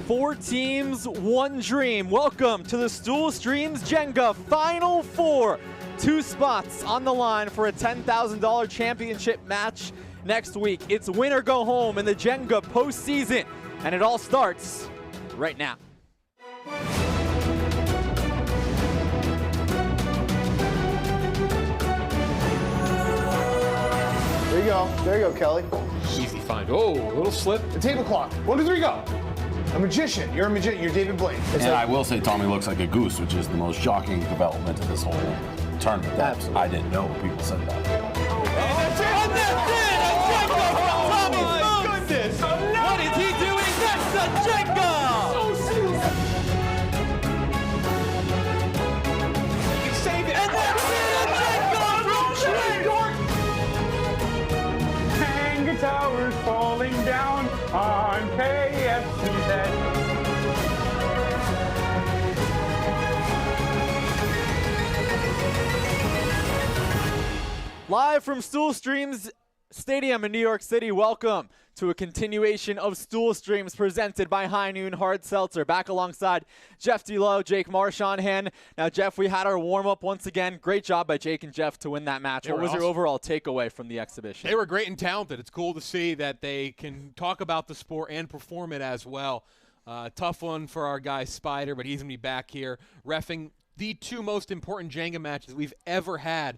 4 teams, 1 dream. Welcome to the Stool Streams Jenga Final 4. 2 spots on the line for a $10,000 championship match next week. It's win or go home in the Jenga postseason, and it all starts right now. There you go. There you go, Kelly. Easy find. Oh, a little slip. The tablecloth. 1, 2, 3, go. A magician. You're a magician. You're David Blaine. And I will say Tommy looks like a goose, which is the most shocking development of this whole tournament. Absolutely. I didn't know people said that. And that's it! A Jenga from Tommy Moose! Goodness! What is he doing? That's a Jenga! Save it! And that's it! A Jenga from Trey! Jenga towers falling down on KFC's head. Live from Stool Streams Stadium in New York City, welcome to a continuation of Stool Streams presented by High Noon Hard Seltzer. Back alongside Jeff D'Lo, Jake Marchand. Now, Jeff, we had our warm-up once again. Great job by Jake and Jeff to win that match. What was your overall takeaway from the exhibition? They were great and talented. It's cool to see that they can talk about the sport and perform it as well. Tough one for our guy Spider, but he's going to be back here reffing the 2 most important Jenga matches we've ever had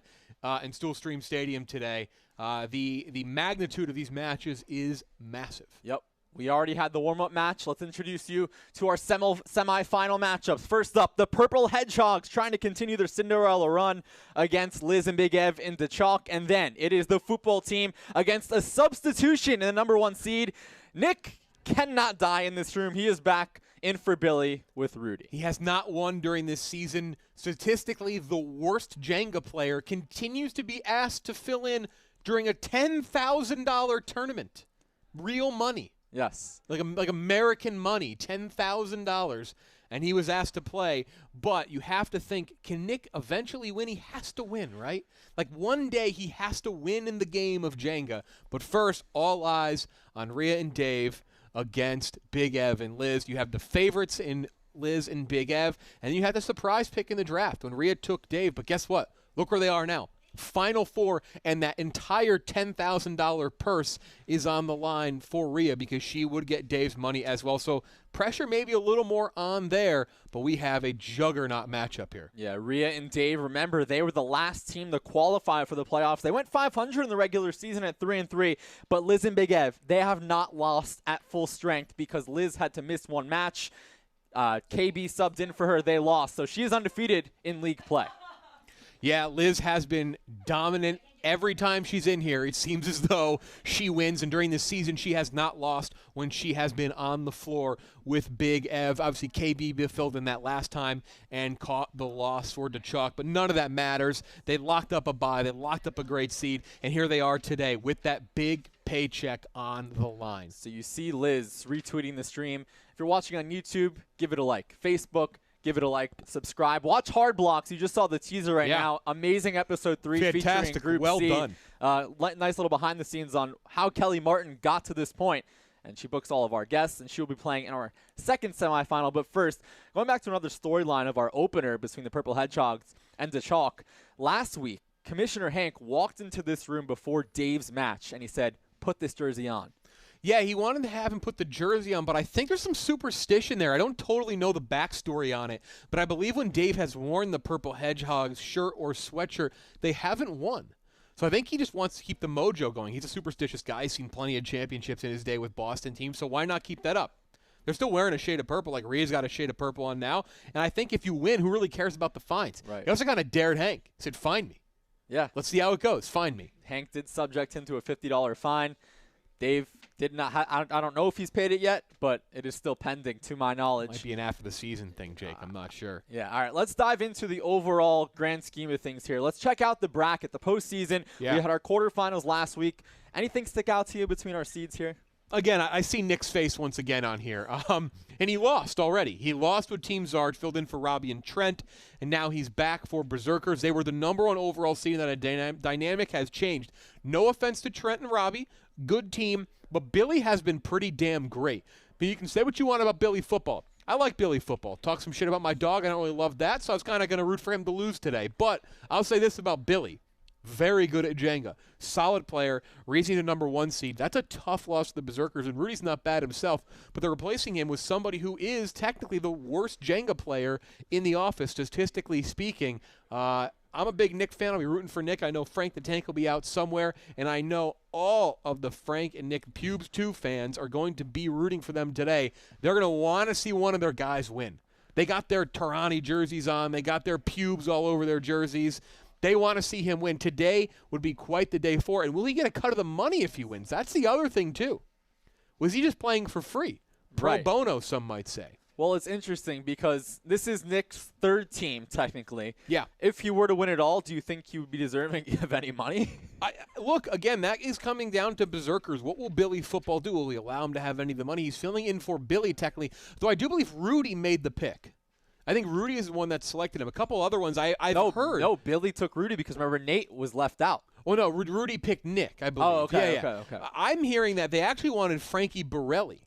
in Stool Stream Stadium today. The magnitude of these matches is massive. Yep. We already had the warm-up match. Let's introduce you to our semifinal matchups. First up, the Purple Hedgehogs trying to continue their Cinderella run against Liz and Big Ev in the chalk. And then it is the football team against a substitution in the number 1 seed. Nick cannot die in this room. He is back in for Billy with Rudy. He has not won during this season. Statistically, the worst Jenga player continues to be asked to fill in during a $10,000 tournament. Real money. Yes. Like American money, $10,000. And he was asked to play. But you have to think, can Nick eventually win? He has to win, right? Like one day he has to win in the game of Jenga. But first, all eyes on Rhea and Dave against Big Ev and Liz. You have the favorites in Liz and Big Ev, and you had the surprise pick in the draft when Rhea took Dave. But guess what? Look where they are now. Final 4, and that entire $10,000 purse is on the line for Rhea because she would get Dave's money as well. So pressure maybe a little more on there, but we have a juggernaut matchup here. Yeah, Rhea and Dave, remember, they were the last team to qualify for the playoffs. They went 500 in the regular season at 3-3, but Liz and Big Ev, they have not lost at full strength because Liz had to miss 1 match. KB subbed in for her. They lost, so she is undefeated in league play. Yeah, Liz has been dominant every time she's in here. It seems as though she wins, and during this season she has not lost when she has been on the floor with Big Ev. Obviously, KB filled in that last time and caught the loss for DeChalk, but none of that matters. They locked up a bye. They locked up a great seed, and here they are today with that big paycheck on the line. So you see Liz retweeting the stream. If you're watching on YouTube, give it a like. Facebook, give it a like, subscribe. Watch Hard Blocks. You just saw the teaser right now. Amazing episode 3 Fantastic. featuring Group Well C. done. Nice little behind the scenes on how Kelly Martin got to this point. And she books all of our guests, and she will be playing in our second semifinal. But first, going back to another storyline of our opener between the Purple Hedgehogs and DeChalk. Last week, Commissioner Hank walked into this room before Dave's match, and he said, put this jersey on. Yeah, he wanted to have him put the jersey on, but I think there's some superstition there. I don't totally know the backstory on it, but I believe when Dave has worn the Purple Hedgehogs shirt or sweatshirt, they haven't won. So I think he just wants to keep the mojo going. He's a superstitious guy. He's seen plenty of championships in his day with Boston teams, so why not keep that up? They're still wearing a shade of purple, like Rhea's got a shade of purple on now, and I think if you win, who really cares about the fines? Right. He also kind of dared Hank. He said, find me. Yeah. Let's see how it goes. Find me. Hank did subject him to a $50 fine. Dave did not. I don't know if he's paid it yet, but it is still pending, to my knowledge. Might be an after the season thing, Jake. I'm not sure. Yeah. All right. Let's dive into the overall grand scheme of things here. Let's check out the bracket, the postseason. Yeah. We had our quarterfinals last week. Anything stick out to you between our seeds here? Again, I see Nick's face once again on here. And he lost already. He lost with Team Zard, filled in for Robbie and Trent, and now he's back for Berserkers. They were the #1 overall seed, and that dynamic has changed. No offense to Trent and Robbie, good team, but Billy has been pretty damn great. But you can say what you want about Billy Football. I like Billy Football. Talk some shit about my dog. I don't really love that, so I was kind of going to root for him to lose today. But I'll say this about Billy. Very good at Jenga. Solid player, raising the number 1 seed. That's a tough loss to the Berserkers, and Rudy's not bad himself, but they're replacing him with somebody who is technically the worst Jenga player in the office, statistically speaking. I'm a big Nick fan. I'll be rooting for Nick. I know Frank the Tank will be out somewhere, and I know all of the Frank and Nick Pubes 2 fans are going to be rooting for them today. They're going to want to see one of their guys win. They got their Tarani jerseys on. They got their pubes all over their jerseys. They want to see him win. Today would be quite the day for it. And will he get a cut of the money if he wins? That's the other thing, too. Was he just playing for free? Pro bono, some might say. Well, it's interesting because this is Nick's 3rd team, technically. Yeah. If he were to win it all, do you think he would be deserving of any money? Look, again, that is coming down to Berserkers. What will Billy Football do? Will he allow him to have any of the money? He's filling in for Billy, technically. Though I do believe Rudy made the pick. I think Rudy is the one that selected him. A couple other ones I've heard. No, Billy took Rudy because, remember, Nate was left out. Well, no, Rudy picked Nick, I believe. Oh, okay, yeah. okay. I'm hearing that they actually wanted Frankie Borelli,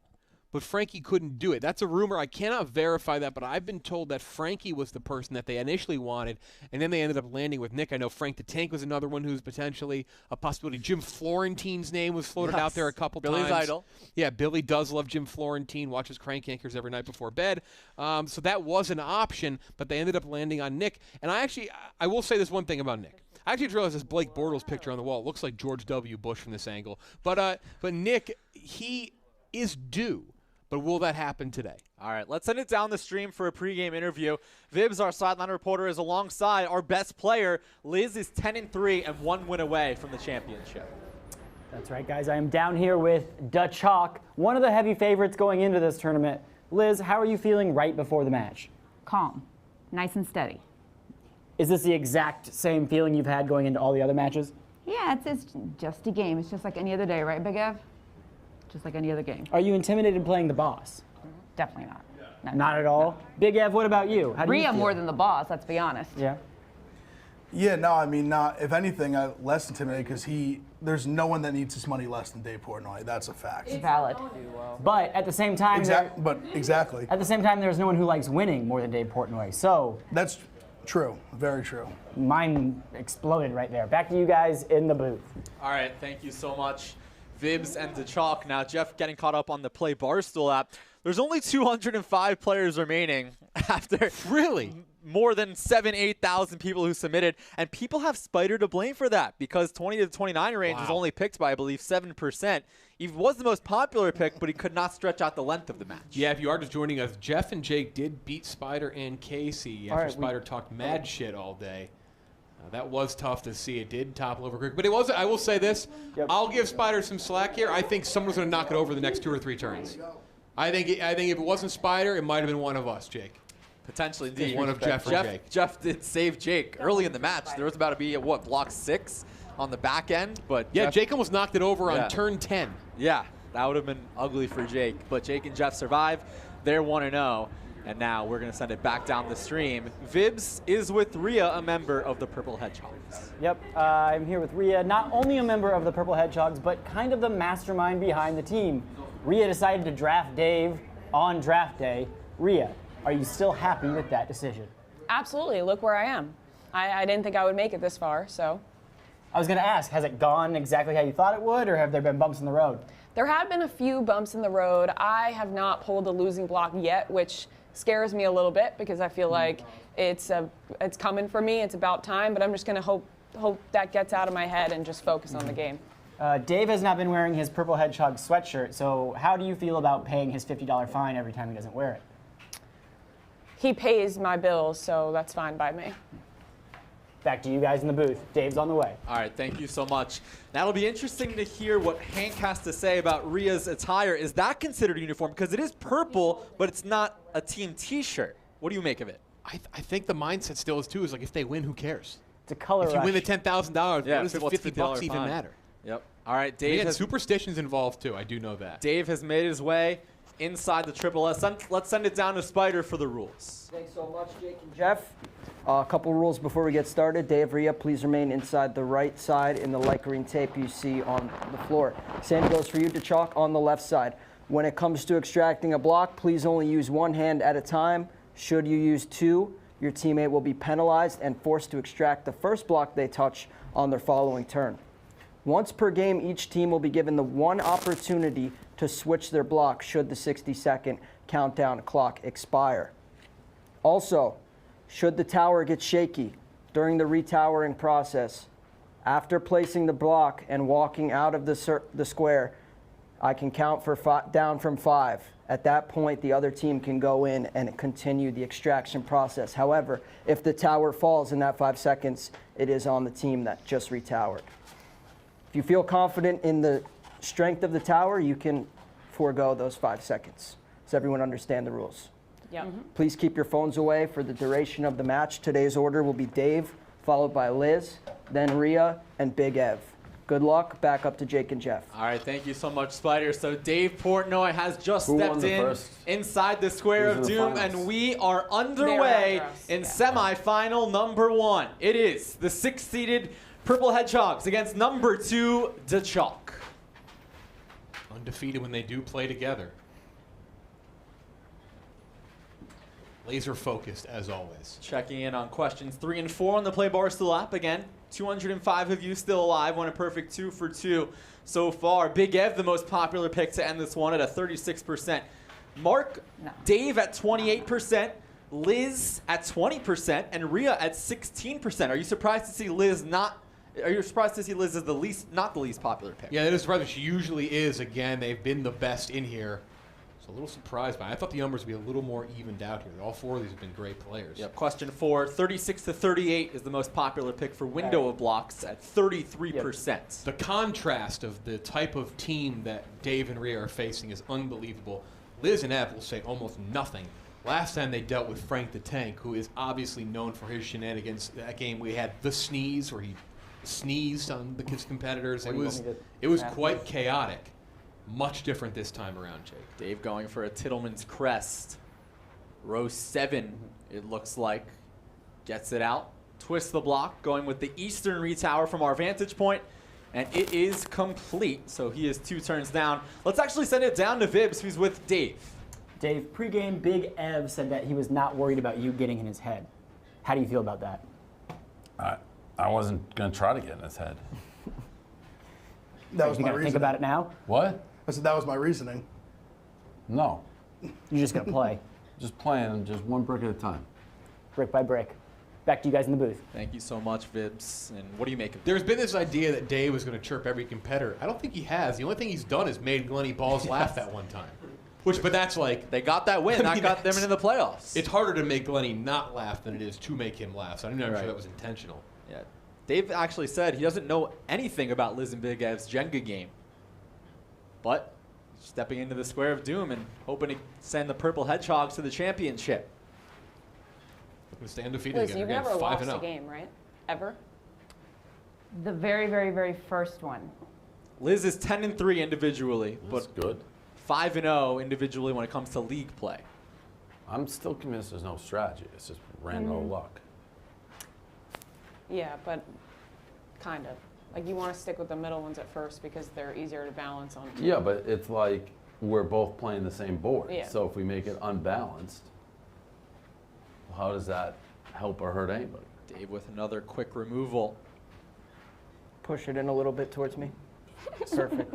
but Frankie couldn't do it. That's a rumor. I cannot verify that, but I've been told that Frankie was the person that they initially wanted, and then they ended up landing with Nick. I know Frank the Tank was another one who's potentially a possibility. Jim Florentine's name was floated out there a couple times. Billy's idol. Yeah, Billy does love Jim Florentine, watches Crank Yankers every night before bed. So that was an option, but they ended up landing on Nick. And I will say this one thing about Nick. I actually realized this Blake Bortles picture on the wall. It looks like George W. Bush from this angle. But Nick, he is due. But will that happen today? All right, let's send it down the stream for a pregame interview. Vibs, our sideline reporter, is alongside our best player. Liz is 10-3 and 1 win away from the championship. That's right, guys. I am down here with Da Chalk, one of the heavy favorites going into this tournament. Liz, how are you feeling right before the match? Calm, nice and steady. Is this the exact same feeling you've had going into all the other matches? Yeah, it's just a game. It's just like any other day, right, Big Ev? Just like any other game. Are you intimidated playing the boss? Definitely not. No, Not at all? No. Big Ev, what about you? How do you Rhea feel? more than the boss, let's be honest. Yeah? Yeah, no, I mean, if anything, less intimidated because there's no one that needs his money less than Dave Portnoy. That's a fact. Valid. But at the same time, Exactly. At the same time, there's no one who likes winning more than Dave Portnoy. So That's true. Very true. mine exploded right there. Back to you guys in the booth. All right, thank you so much, Vibs and Da Chalk. Now, Jeff, getting caught up on the PlayBarstool app. There's only 205 players remaining after Really? more than 8,000 people who submitted, and people have Spider to blame for that because 20 to 29 range was only picked by, I believe, 7%. He was the most popular pick, but he could not stretch out the length of the match. Yeah, if you are just joining us, Jeff and Jake did beat Spider and Casey after right, Spider talked mad shit all day. That was tough to see. It did topple over quick. But it was. I will say this. Yep. I'll give Spider some slack here. I think someone's going to knock it over the next 2 or 3 turns. I think if it wasn't Spider, it might have been one of us, Jake. Potentially, indeed. One of Jeff or Jake. Jeff did save Jake early in the match. There was about to be, block 6 on the back end. But Yeah, Jeff, Jake almost knocked it over Yeah. on turn 10. Yeah, that would have been ugly for Jake. But Jake and Jeff survive. They're 1-0. And now we're going to send it back down the stream. Vibs is with Rhea, a member of the Purple Hedgehogs. Yep, I'm here with Rhea, not only a member of the Purple Hedgehogs, but kind of the mastermind behind the team. Rhea decided to draft Dave on draft day. Rhea, are you still happy with that decision? Absolutely. Look where I am. I didn't think I would make it this far, so. I was going to ask, has it gone exactly how you thought it would, or have there been bumps in the road? There have been a few bumps in the road. I have not pulled a losing block yet, which scares me a little bit because I feel like it's coming for me. It's about time, but I'm just going to hope that gets out of my head and just focus on the game. Dave has not been wearing his Purple Hedgehog sweatshirt, so how do you feel about paying his $50 fine every time he doesn't wear it? He pays my bills, so that's fine by me. Back to you guys in the booth. Dave's on the way. All right, thank you so much. Now it'll be interesting to hear what Hank has to say about Rhea's attire. Is that considered a uniform? Because it is purple, but it's not a team T-shirt. What do you make of it? I think the mindset still is, too, is like if they win, who cares? It's a color If you rush. win the $10,000, what does the what's $50 even fine? matter? Yep. All right, Dave has superstitions involved, too. I do know that. Dave has made his way inside the Triple S. Let's send it down to Spider for the rules. Thanks so much, Jake and Jeff. A couple rules before we get started. Dave, Rhea, please remain inside the right side in the light green tape you see on the floor. Same goes for you, Da Chalk, on the left side. When it comes to extracting a block, please only use one hand at a time. Should you use two, your teammate will be penalized and forced to extract the first block they touch on their following turn. Once per game, each team will be given the one opportunity to switch their block should the 60-second countdown clock expire. Also, should the tower get shaky during the retowering process, after placing the block and walking out of the square, I can count down from 5. At that point, the other team can go in and continue the extraction process. However, if the tower falls in that 5 seconds, it is on the team that just retowered. If you feel confident in the strength of the tower, you can forego those 5 seconds. Does everyone understand the rules? Yeah. Please keep your phones away for the duration of the match. Today's order will be Dave, followed by Liz, then Rhea, and Big Ev. Good luck. Back up to Jake and Jeff. All right, thank you so much, Spider. So Dave Portnoy has just stepped in inside the Square of Doom, and we are underway in semifinal number 1. It is the 6th-seeded Purple Hedgehogs against number 2, jackpot. Undefeated when they do play together. Laser focused as always. Checking in on questions 3 and 4 on the PlayBarstool app. Again, 205 of you still alive. Won a perfect 2 for 2 so far. Big Ev, the most popular pick to end this one at a 36%. Mark, Dave at 28%, Liz at 20%, and Rhea at 16%. Are you surprised to see Liz as not the least popular pick? Yeah, that is surprising. She usually is. Again, they've been the best in here. A little surprised by it. I thought the numbers would be a little more evened out here. All 4 of these have been great players. Yep. Question 4, 36 to 38 is the most popular pick for window of blocks at 33%. Yep. The contrast of the type of team that Dave and Rhea are facing is unbelievable. Liz and Ev will say almost nothing. Last time they dealt with Frank the Tank, who is obviously known for his shenanigans. That game we had the sneeze, where he sneezed on his competitors. It was quite chaotic. Much different this time around, Jake. Dave going for a Tittleman's Crest. Row 7, it looks like. Gets it out. Twists the block, going with the Eastern Retower from our vantage point. And it is complete, so he is 2 turns down. Let's actually send it down to Vibs, who's with Dave. Dave, pregame, Big Ev said that he was not worried about you getting in his head. How do you feel about that? I wasn't going to try to get in his head. That was my reasoning. Think about it now? What? I said that was my reasoning. No. You're just going to play? Just playing, just one brick at a time. Brick by brick. Back to you guys in the booth. Thank you so much, Vibs. And what do you make of it? There's been this idea that Dave was going to chirp every competitor. I don't think he has. The only thing he's done is made Glenny Balls laugh that one time. But that's like... They got that win. That got them into the playoffs. It's harder to make Glenny not laugh than it is to make him laugh. So I'm not sure that was intentional. Yeah. Dave actually said he doesn't know anything about Liz and Big Ev's Jenga game. But stepping into the Square of Doom and hoping to send the Purple Hedgehogs to the championship. Looking to stay undefeated Liz, again. you've never lost a game, right? Ever? The very, very, very first one. Liz is 10-3 individually, That's but good. 5-0 individually when it comes to league play. I'm still convinced there's no strategy. It's just random old luck. Yeah, but kind of. Like, you want to stick with the middle ones at first because they're easier to balance on. Yeah, but it's like we're both playing the same board. Yeah. So if we make it unbalanced, how does that help or hurt anybody? Dave with another quick removal. Push it in a little bit towards me. Perfect.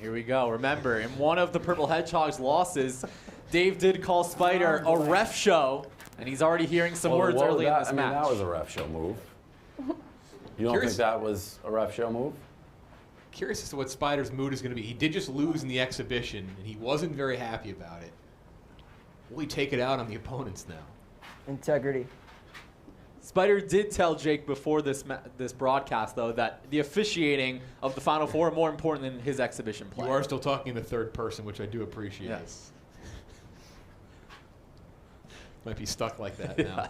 Here we go. Remember, in one of the Purple Hedgehogs' losses, Dave did call Spider a ref show, and he's already hearing some words early in this match. That was a ref show move. You don't think that was a ref show move? Curious as to what Spider's mood is going to be. He did just lose in the exhibition, and he wasn't very happy about it. Will he take it out on the opponents now? Integrity. Spider did tell Jake before this broadcast, though, that the officiating of the Final Four are more important than his exhibition play. You are still talking in the third person, which I do appreciate. Yes. Might be stuck like that now.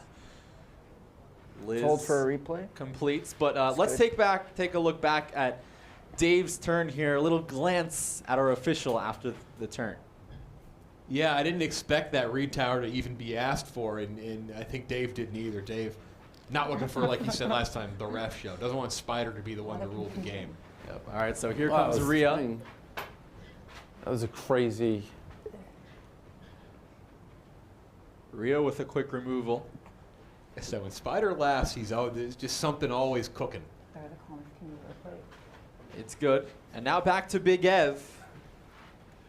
Liz Told for a replay. Completes, but let's take a look back at Dave's turn here. A little glance at our official after the turn. Yeah, I didn't expect that read tower to even be asked for, and I think Dave didn't either. Dave, not looking for, like he said last time, the ref show. Doesn't want Spider to be the one to rule the game. Yep. All right, so here comes Rhea. That was a crazy. Rhea with a quick removal. So when Spider laughs, there's just something always cooking. It's good. And now back to Big Ev.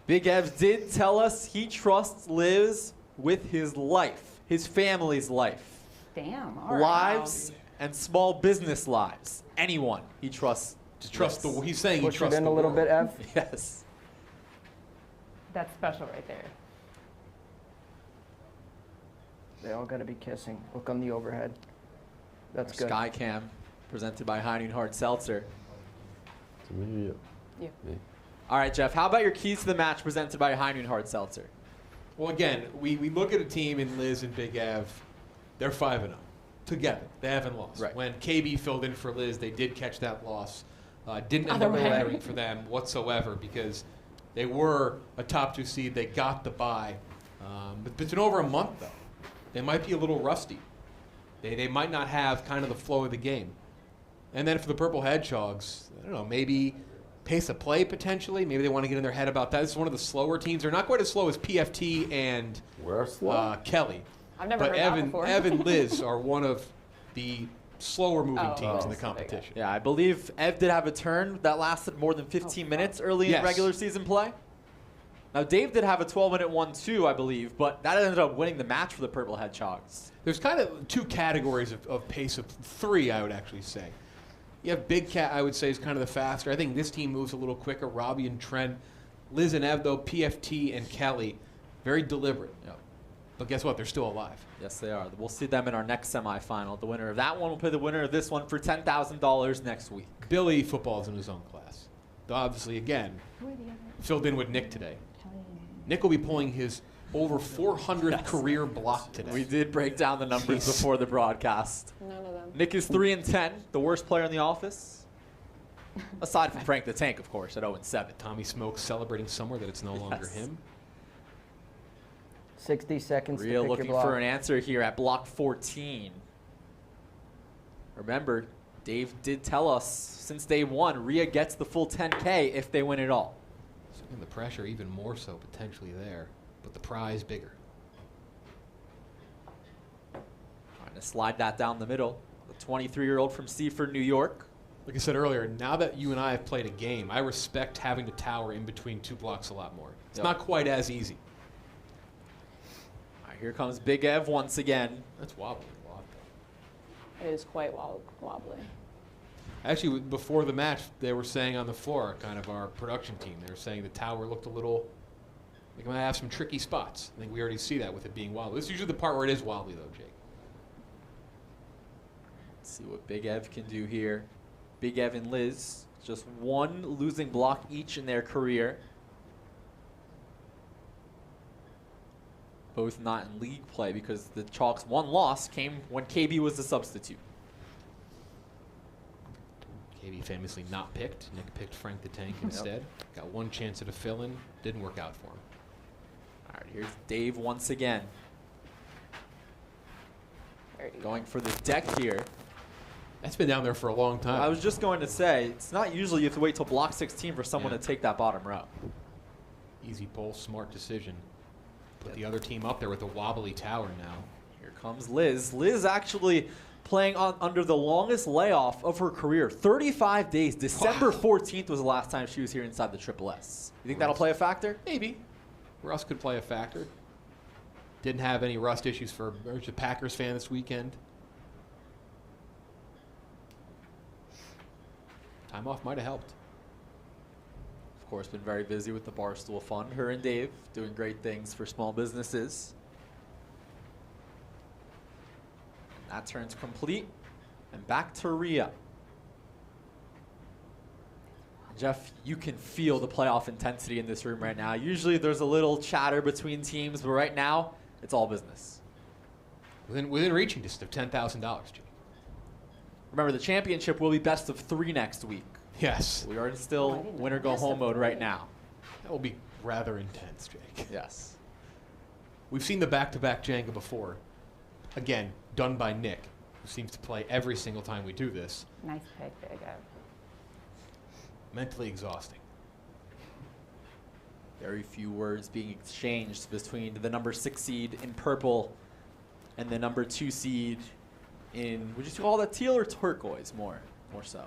Big Ev did tell us he trusts Liz with his life, his family's life. Damn. All right. Lives and small business lives. Anyone he trusts. To trust the. He's saying he Push it trusts in the a little world. bit, Ev. Yes. That's special right there. They all got to be kissing. Look on the overhead. That's good. Sky Cam, presented by Heineken Hard Seltzer. So maybe you. Yeah. Me. All right, Jeff, how about your keys to the match presented by Heineken Hard Seltzer? Well, again, we look at a team in Liz and Big Ev. They're 5-0 together. They haven't lost. Right. When KB filled in for Liz, they did catch that loss. Didn't end Other up way. mattering for them whatsoever because they were a top 2 seed. They got the bye. But it's been over a month, though. They might be a little rusty. They might not have kind of the flow of the game. And then for the Purple Hedgehogs, I don't know, maybe pace of play potentially. Maybe they want to get in their head about that. This is one of the slower teams. They're not quite as slow as PFT and We're slow. Kelly. I've never But heard that before. Ev and Liz are one of the slower moving teams in the so competition. Yeah, I believe Ev did have a turn that lasted more than 15 minutes early in Yes. regular season play. Now, Dave did have a 12-minute one, too, I believe, but that ended up winning the match for the Purple Hedgehogs. There's kind of 2 categories of pace of 3, I would actually say. You have Big Cat, I would say, is kind of the faster. I think this team moves a little quicker. Robbie and Trent. Liz and Ev, though, PFT and Kelly, very deliberate. Yep. But guess what? They're still alive. Yes, they are. We'll see them in our next semifinal. The winner of that one will play the winner of this one for $10,000 next week. Billy football's in his own class. Though obviously, again, filled in with Nick today. Nick will be pulling his over 400th career block today. We did break down the numbers before the broadcast. None of them. Nick is 3-10, the worst player in the office. Aside from Frank the Tank, of course, at 0-7. Tommy Smokes celebrating somewhere that it's no longer him. 60 seconds Rhea to pick looking your block. for an answer here at block 14. Remember, Dave did tell us since day one, Rhea gets the full 10K if they win it all. And the pressure even more so potentially there, but the prize bigger. Trying to slide that down the middle. The 23-year-old from Seaford, New York. Like I said earlier, now that you and I have played a game, I respect having to tower in between 2 blocks a lot more. It's not quite as easy. All right, here comes Big Ev once again. That's wobbly a lot. It is quite wobbly. Actually, before the match, they were saying on the floor, kind of our production team, they were saying the tower looked a little like it might have some tricky spots. I think we already see that with it being wobbly. This is usually the part where it is wobbly, though, Jake. Let's see what Big Ev can do here. Big Ev and Liz, just one losing block each in their career. Both not in league play because the Chalk's one loss came when KB was the substitute. KB famously not picked. Nick picked Frank the Tank instead. Got one chance at a fill-in. Didn't work out for him. All right, here's Dave once again. Going for the deck here. That's been down there for a long time. I was just going to say, it's not usually you have to wait till block 16 for someone to take that bottom row. Easy pull, smart decision. Put the other team up there with a wobbly tower now. Here comes Liz. Liz actually playing under the longest layoff of her career. 35 days. December 14th was the last time she was here inside the Triple S. You think that'll play a factor? Maybe. Rust could play a factor. Didn't have any rust issues for a Packers fan this weekend. Time off might have helped. Of course, been very busy with the Barstool Fund. Her and Dave doing great things for small businesses. That turns complete. And back to Rhea. Jeff, you can feel the playoff intensity in this room right now. Usually there's a little chatter between teams, but right now, it's all business. Within reaching distance of $10,000, Jake. Remember, the championship will be best of 3 next week. Yes. We are in still winner-go-home mode right now. That will be rather intense, Jake. Yes. We've seen the back-to-back Jenga before. Again, done by Nick, who seems to play every single time we do this. Nice pick, Big Ev. Mentally exhausting. Very few words being exchanged between the number 6 seed in purple and the number 2 seed in, would you call that teal or turquoise more so?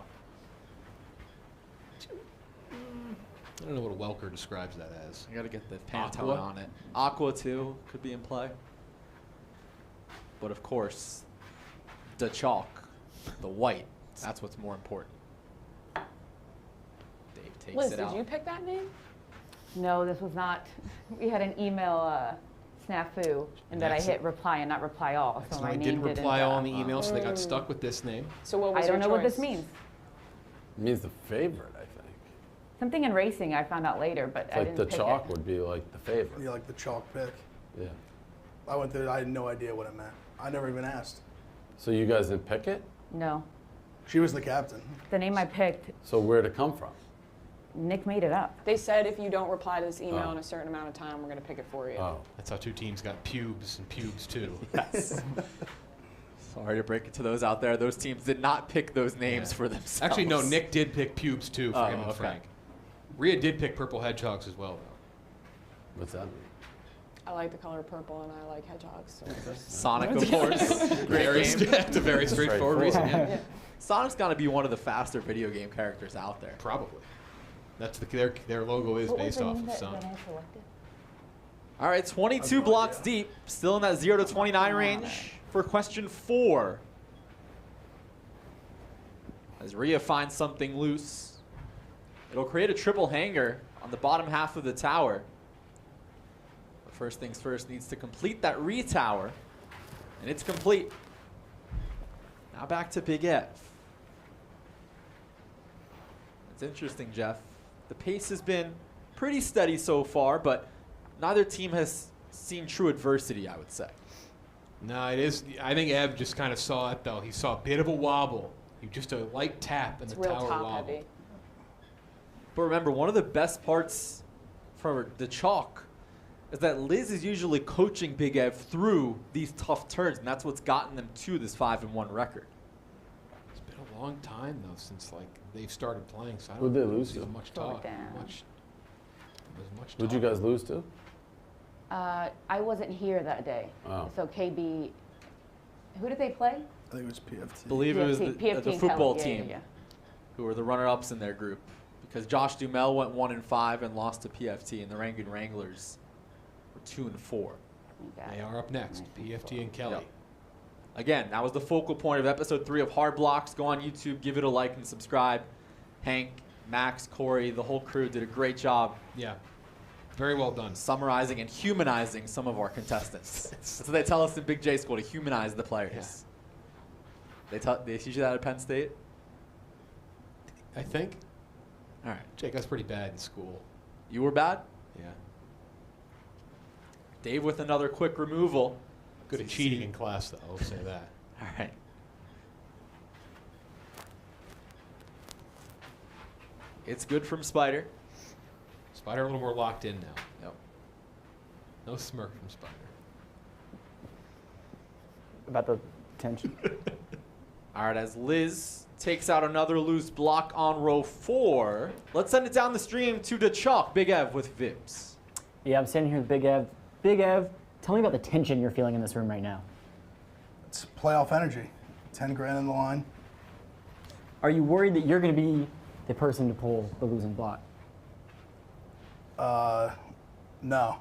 I don't know what a Welker describes that as. I gotta get the Pantone Aqua? on it. Aqua too could be in play. But of course, the chalk, the white, that's what's more important. Dave takes Liz, it did out. you pick that name? No, this was not. We had an email snafu, and that I hit reply and not reply all. So my I name didn't reply all in the uh, email, so they got stuck with this name. So what was I your don't know what this choice? means. It means the favorite, I think. Something in racing I found out later, but It's I like didn't the pick chalk it. would be like the favorite. You like the chalk pick? Yeah. I went there. I had no idea what it meant. I never even asked. So you guys didn't pick it? No. She was the captain. The name I picked, So where'd it come from? Nick made it up. They said if you don't reply to this email Oh. in a certain amount of time, we're going to pick it for you. Oh. That's how 2 teams got pubes and pubes too. Yes. Sorry to break it to those out there. Those teams did not pick those names Yeah. for themselves. Actually, no, Nick did pick pubes too for Oh, him and okay. Frank. Rhea did pick purple hedgehogs as well, though. What's that mean? I like the color purple and I like hedgehogs. So Sonic, of course. Great game. That's a very straightforward reason. Yeah. Sonic's got to be one of the faster video game characters out there. Probably. That's their logo is based off of Sonic. All right, 22 blocks deep, still in that 0 to 29 range for question 4. As Rhea finds something loose, it'll create a triple hanger on the bottom half of the tower. But first things first, needs to complete that re-tower, and it's complete. Now back to Big Ev. It's interesting, Jeff. The pace has been pretty steady so far, but neither team has seen true adversity, I would say. No, it is. I think Ev just kind of saw it, though. He saw a bit of a wobble. Just a light tap, and it's the real tower top wobbled. heavy. But remember, one of the best parts for the chalk is that Liz is usually coaching Big Ev through these tough turns, and that's what's gotten them to this 5-1 record. It's been a long time, though, since like they've started playing. So I Who'd don't they lose see to? much Slow it talk. down. Much Who'd you talk. guys lose to? I wasn't here that day. Oh. So KB, who did they play? I think it was PFT. Believe it was PFT the and football Kelly. team Yeah. who were the runner-ups in their group, because Josh Dumel went 1-5 and lost to PFT, and the Rangoon Wranglers were 2-4. They are up next. PFT and Kelly. Yep. Again, that was the focal point of episode 3 of Hard Blocks. Go on YouTube, give it a like and subscribe. Hank, Max, Corey, the whole crew did a great job Yeah. Very well done. summarizing and humanizing some of our contestants. That's what they tell us in Big J School, to humanize the players. They teach you that at Penn State? I think. All right. Jake, I was pretty bad in school. You were bad? Yeah. Dave with another quick removal. Good at cheating in class, though. I'll say that. All right. It's good from Spider. Spider a little more locked in now. Yep. No smirk from Spider. About the tension. All right, as Liz takes out another loose block on row 4, let's send it down the stream to the chalk. Big Ev with Vips. Yeah, I'm standing here with Big Ev. Big Ev, tell me about the tension you're feeling in this room right now. It's playoff energy. 10 grand in the line. Are you worried that you're going to be the person to pull the losing block? No.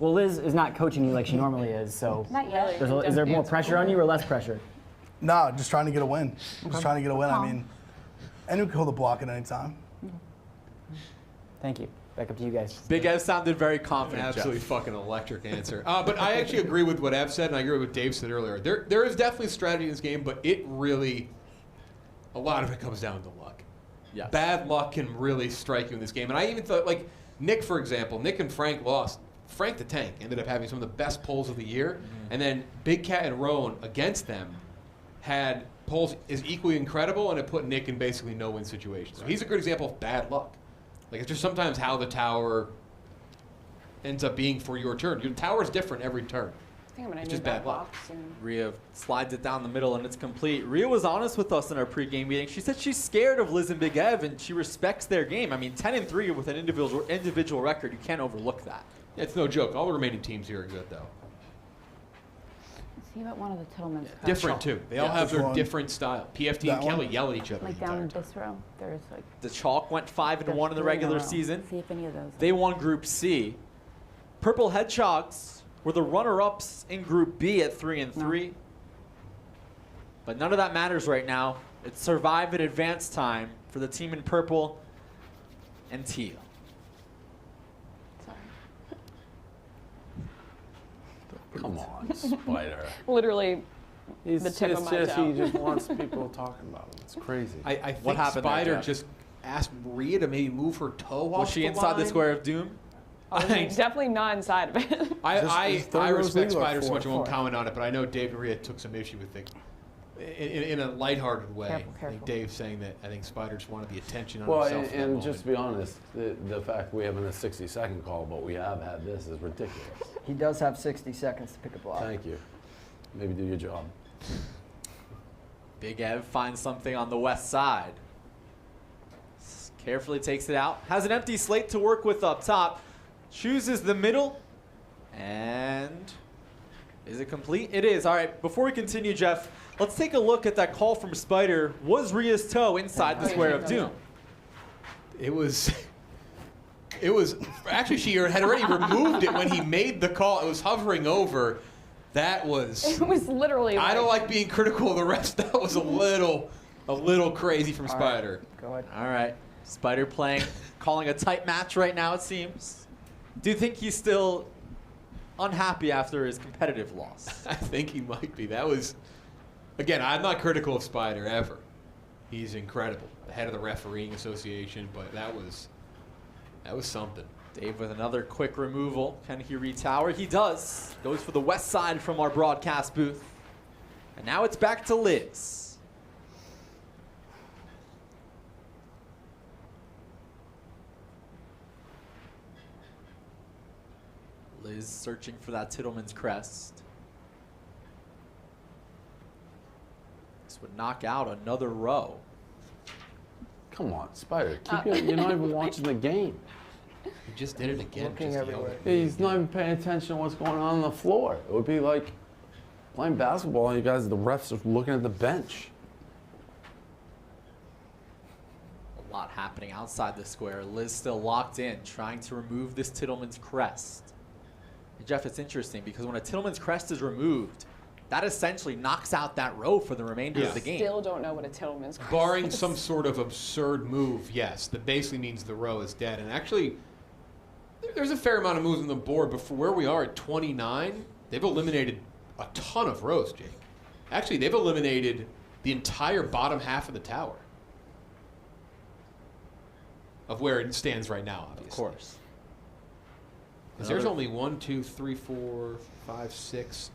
Well, Liz is not coaching you like she normally is, so Not yet. is there more pressure on you or less pressure? No, just trying to get a win. Just trying to get a win. I mean, anyone can hold the block at any time. Thank you. Back up to you guys. Big Ev sounded very An confident, absolutely Jeff. fucking electric answer. But I actually agree with what Ev said, and I agree with what Dave said earlier. There is definitely strategy in this game, but it really, a lot of it comes down to luck. Yes. Bad luck can really strike you in this game. And I even thought, like, Nick, for example, Nick and Frank lost. Frank the Tank ended up having some of the best polls of the year. Mm-hmm. And then Big Cat and Roan against them had polls as equally incredible, and it put Nick in basically no-win situations. So he's a good example of bad luck. Like, it's just sometimes how the tower ends up being for your turn. Your tower is different every turn. think I'm gonna Just need bad that luck. block soon. Rhea slides it down the middle, and it's complete. Rhea was honest with us in our pregame meeting. She said she's scared of Liz and Big Ev, and she respects their game. I mean, 10-3 with an individual record. You can't overlook that. It's no joke. All the remaining teams here are good, though. See what one of the Tillmans. Different, too. They all have their One. different style. PFT That and Kelly one? yell at each other Like the entire down time. this row, there's like. The Chalk went 5-1 in the there's 3 regular a row. season. See if any of those. They won Group C. Purple Hedgehogs were the runner-ups in Group B at 3-3. But none of that matters right now. It's survive and advance time for the team in purple and teal. Sorry. Come on, Spider. Literally, He's the tip of my just, toe. he just wants people talking about him. It's crazy. I think What happened there, Spider Jeff? just asked Rhea to maybe move her toe off Was she the inside the line. square of doom? Definitely not inside of it. I third row's respect legal at Spider so much I won't 4. comment on it, but I know Dave and Rhea took some issue with it. In a lighthearted way. Careful, I think careful. Dave's saying that I think Spider just wanted the attention on Well, himself. for that and moment. just to be honest, the fact we have a 60-second call, but we have had this is ridiculous. He does have 60 seconds to pick a block. Thank you. Maybe do your job. Big Ev finds something on the west side. Carefully takes it out. Has an empty slate to work with up top. Chooses the middle. And is it complete? It is. All right, before we continue, Jeff, let's take a look at that call from Spider. Was Rhea's toe inside the square of doom? It was actually she had already removed it when he made the call. It was hovering over. That was It was literally. I don't like being critical of the rest. That was a little crazy from All right, Spider. Go ahead. All right. Spider playing, calling a tight match right now, it seems. Do you think he's still unhappy after his competitive loss? I think he might be. That was, again, I'm not critical of Spider ever. He's incredible, the head of the refereeing association, but that was something. Dave with another quick removal. Can he retower? He does. Goes for the west side from our broadcast booth. And now it's back to Liz. Liz searching for that Tittleman's crest. This would knock out another row. Come on, Spider. You're not even watching the game. He just did it again. Looking just everywhere. yelled at He's not even paying attention to what's going on the floor. It would be like playing basketball and you guys, the refs are looking at the bench. A lot happening outside the square. Liz still locked in, trying to remove this Tittleman's crest. And Jeff, it's interesting because when a Tittleman's crest is removed, that essentially knocks out that row for the remainder of the game. Still don't know what a Tillman's crest Barring is. some sort of absurd move, yes, that basically means the row is dead. And actually, there's a fair amount of moves on the board, but for where we are at 29, they've eliminated a ton of rows, Jake. Actually, they've eliminated the entire bottom half of the tower of where it stands right now, obviously. Of course. 'Cause there's only 1, 2, 3, 4, 5, 6.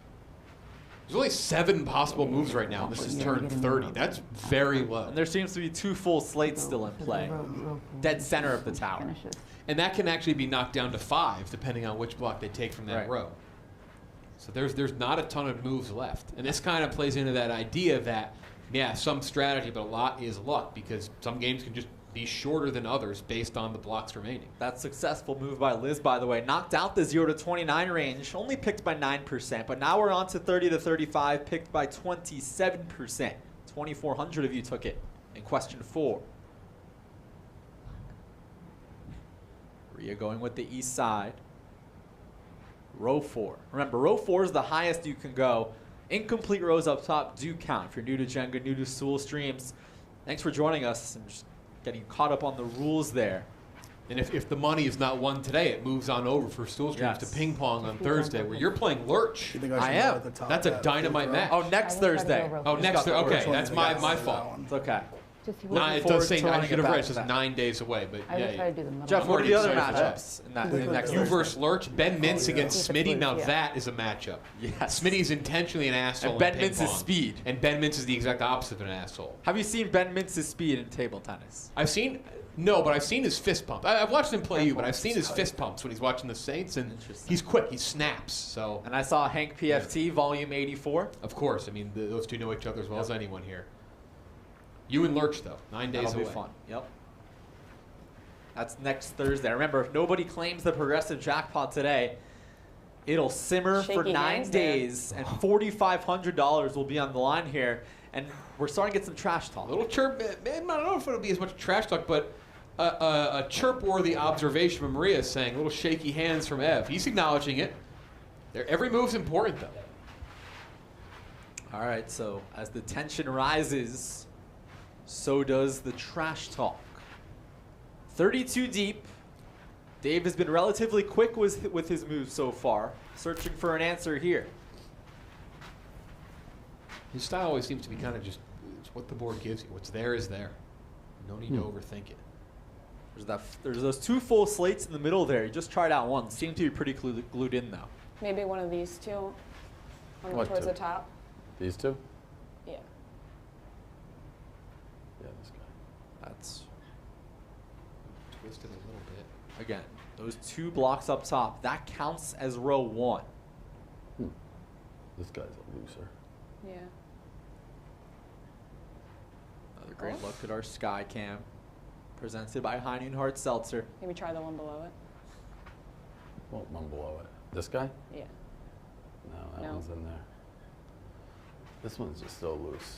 There's only 7 possible moves right now. This is turn 30. That's very low. And there seems to be 2 full slates still in play. Dead center of the tower. Finishes. And that can actually be knocked down to 5, depending on which block they take from that Right. row. So there's not a ton of moves left. And this kind of plays into that idea that, yeah, some strategy, but a lot is luck, because some games can just be shorter than others based on the blocks remaining. That successful move by Liz, by the way, knocked out the 0 to 29 range, only picked by 9%, but now we're on to 30 to 35, picked by 27%. 2,400 of you took it in question 4. Rhea going with the east side. Row 4. Remember, row 4 is the highest you can go. Incomplete rows up top do count. If you're new to Jenga, new to Stool streams, thanks for joining us and just getting caught up on the rules there. And if the money is not won today, it moves on over for Stool streams Yes. to ping pong on Thursday, where you're playing Lurch. You think I should am. go at the top That's a of that dynamite fifth match. row? Oh, next I will try to Thursday. go real Oh, quick. next Thursday. Okay, Which one that's do you guys my say fault. that one? It's okay. Just see No, what it forward does say to I running should it have back read. It to says that. 9 days away, but I yeah. will try to do the middle. Jeff, I'm what are the already other excited for that. matchups in next You Thursday? versus Lurch, Ben Mintz against Yeah. Smitty. Now Yeah. that is a matchup. Yes. Smitty's intentionally an asshole. And Ben in ping Mintz is pong. speed. And Ben Mintz is the exact opposite of an asshole. Have you seen Ben Mintz's speed in table tennis? I've seen No, but I've seen his fist pump. I've watched him play you, but I've seen his fist pumps when he's watching the Saints, and he's quick. He snaps. So. And I saw Hank PFT, volume 84. Of course. I mean, those two know each other as well as anyone here. You and Lurch, though. 9 days That'll away. be fun. Yep. That's next Thursday. Remember, if nobody claims the progressive jackpot today, it'll simmer for Shaky 9 hands there. days, and $4,500 will be on the line here. And we're starting to get some trash talk. A little chirp. Man, I don't know if it'll be as much trash talk, but a chirp-worthy observation from Maria saying a little shaky hands from Ev. He's acknowledging it. Every move's important, though. All right, so as the tension rises, so does the trash talk. 32 deep. Dave has been relatively quick with his moves so far, searching for an answer here. His style always seems to be kind of just it's what the board gives you. What's there is there. No need to overthink it. There's those 2 full slates in the middle there. You just tried out one. Seem to be pretty glued in, though. Maybe one of these two What towards two? the top. These two? Yeah. Yeah, this guy. That's, Twisted a little bit. again, those 2 blocks up top, that counts as row 1. This guy's a loser. Yeah. Another great look at our Sky Cam, presented by Heine and Hart Seltzer. Maybe try the one below it. Well, one below it. This guy? Yeah. No, that No. one's in there. This one's just so loose.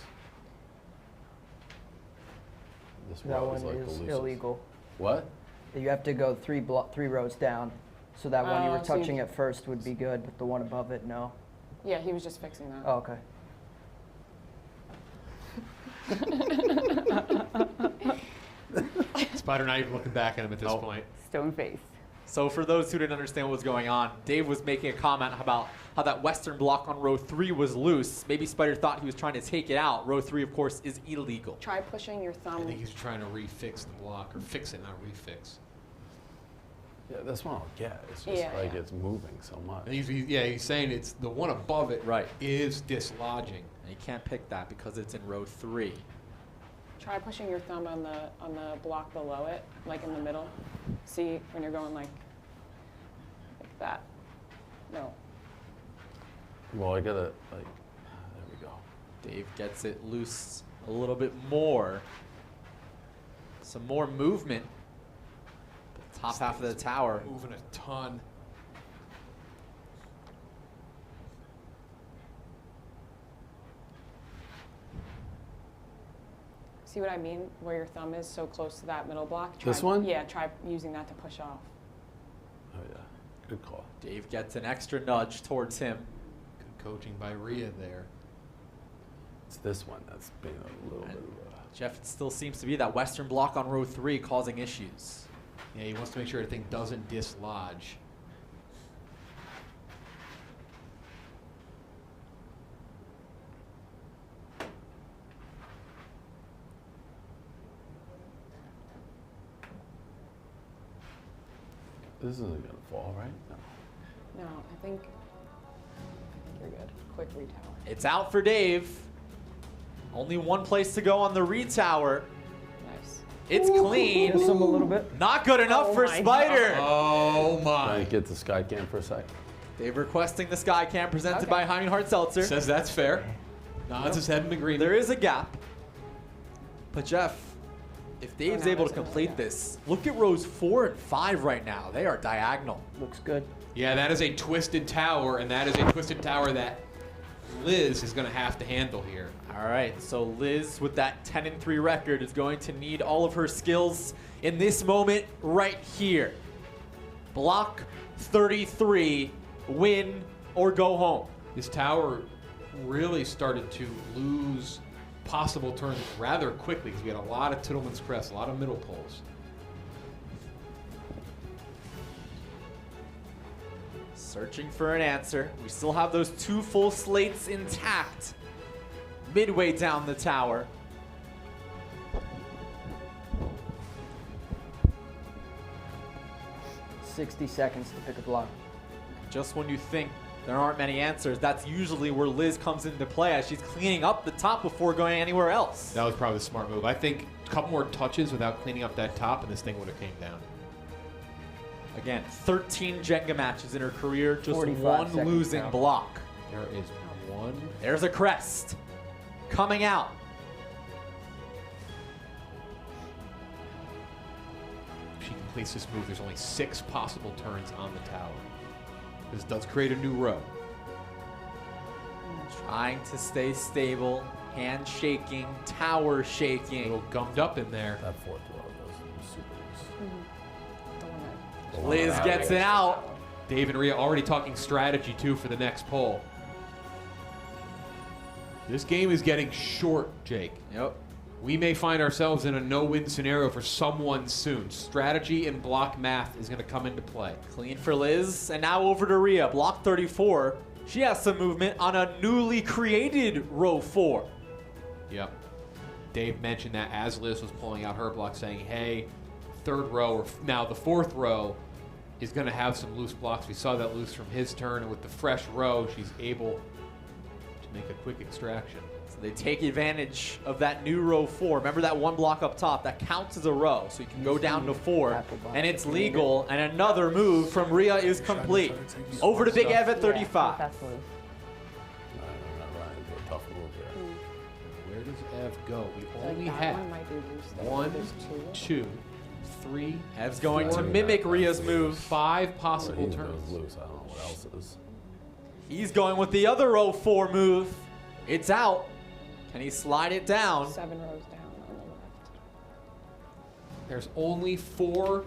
This That row one is like the is loosest. illegal. What? You have to go 3 rows down. So that one you were Oh, so you- touching at first would be good, but the one above it, no. Yeah, he was just fixing that. Oh, okay. Spider not even looking back at him at this Nope. point. Stone face. So for those who didn't understand what was going on, Dave was making a comment about how that western block on row 3 was loose. Maybe Spider thought he was trying to take it out. Row 3, of course, is illegal. Try pushing your I thumb. think he's trying to refix the block, or fix it, not refix. Yeah, this one I'll get. It's just Yeah, like yeah. it's moving so much. And he's saying it's the one above it Right. is dislodging. And you can't pick that because it's in row 3. Try pushing your thumb on the block below it, like in the middle. See when you're going like that. No. Well, I gotta like. There we go. Dave gets it loose a little bit more. Some more movement. Top half of the tower. Moving a ton. See what I mean? Where your thumb is so close to that middle block. This one? Yeah, try using that to push off. Oh yeah, good call. Dave gets an extra nudge towards him. Good coaching by Rhea there. It's this one that's been a little bit of a. Jeff, it still seems to be that western block on row 3 causing issues. Yeah, he wants to make sure the thing doesn't dislodge. This isn't gonna fall, right? No. No, I think you're good. Quick retower. It's out for Dave. Only one place to go on the retower. Nice. It's clean. Miss him a little bit. Not good enough Oh for my Spider. Oh Trying my. to get the sky cam for a sec. Dave requesting the Sky Cam presented Okay. by Heine Hart Seltzer. Says that's fair. Nods his head in agreement. There is a gap. But Jeff, if Dave's no, able to there's another complete gap. this, look at rows 4 and 5 right now. They are diagonal. Looks good. Yeah, that is a twisted tower, and that is a twisted tower that Liz is going to have to handle here. All right, so Liz with that 10-3 record is going to need all of her skills in this moment right here. Block 33, win or go home. This tower really started to lose possible turns rather quickly because we had a lot of Tittleman's Crest, a lot of middle pulls. Searching for an answer. We still have those 2 full slates intact. Midway down the tower. $60 seconds to pick a block. Just when you think there aren't many answers. That's usually where Liz comes into play as she's cleaning up the top before going anywhere else. That was probably the smart move. I think a couple more touches without cleaning up that top, and this thing would have came down. Again, 13 Jenga matches in her career, just 45 one seconds losing now. block. There is one. There's a crest coming out. If she completes this move, there's only 6 possible turns on the tower. This does create a new row. Trying to stay stable, hand shaking, tower A shaking. little gummed up in there. That fourth row goes super loose. Liz gets it out. Dave and Rhea already talking strategy, too, for the next poll. This game is getting short, Jake. Yep. We may find ourselves in a no-win scenario for someone soon. Strategy and block math is going to come into play. Clean for Liz, and now over to Rhea. Block 34. She has some movement on a newly created row 4. Yep. Dave mentioned that as Liz was pulling out her block, saying, hey, third row, or now the fourth row, is going to have some loose blocks. We saw that loose from his turn, and with the fresh row, she's able to make a quick extraction. So they take advantage of that new row 4. Remember that one block up top? That counts as a row, so you can go down to 4, and it's legal. And another move from Rhea is complete. Over to Big Ev at 35. That's loose. Tough move here. Where does Ev go? We only That have one might be loose there. 1, There's 2, 3, Ev's going to mimic Rhea's move. 5 possible He goes turns. loose. I don't know what else is. He's going with the other row 4 move. It's out. Can he slide it down? 7 rows down on the left. There's only 4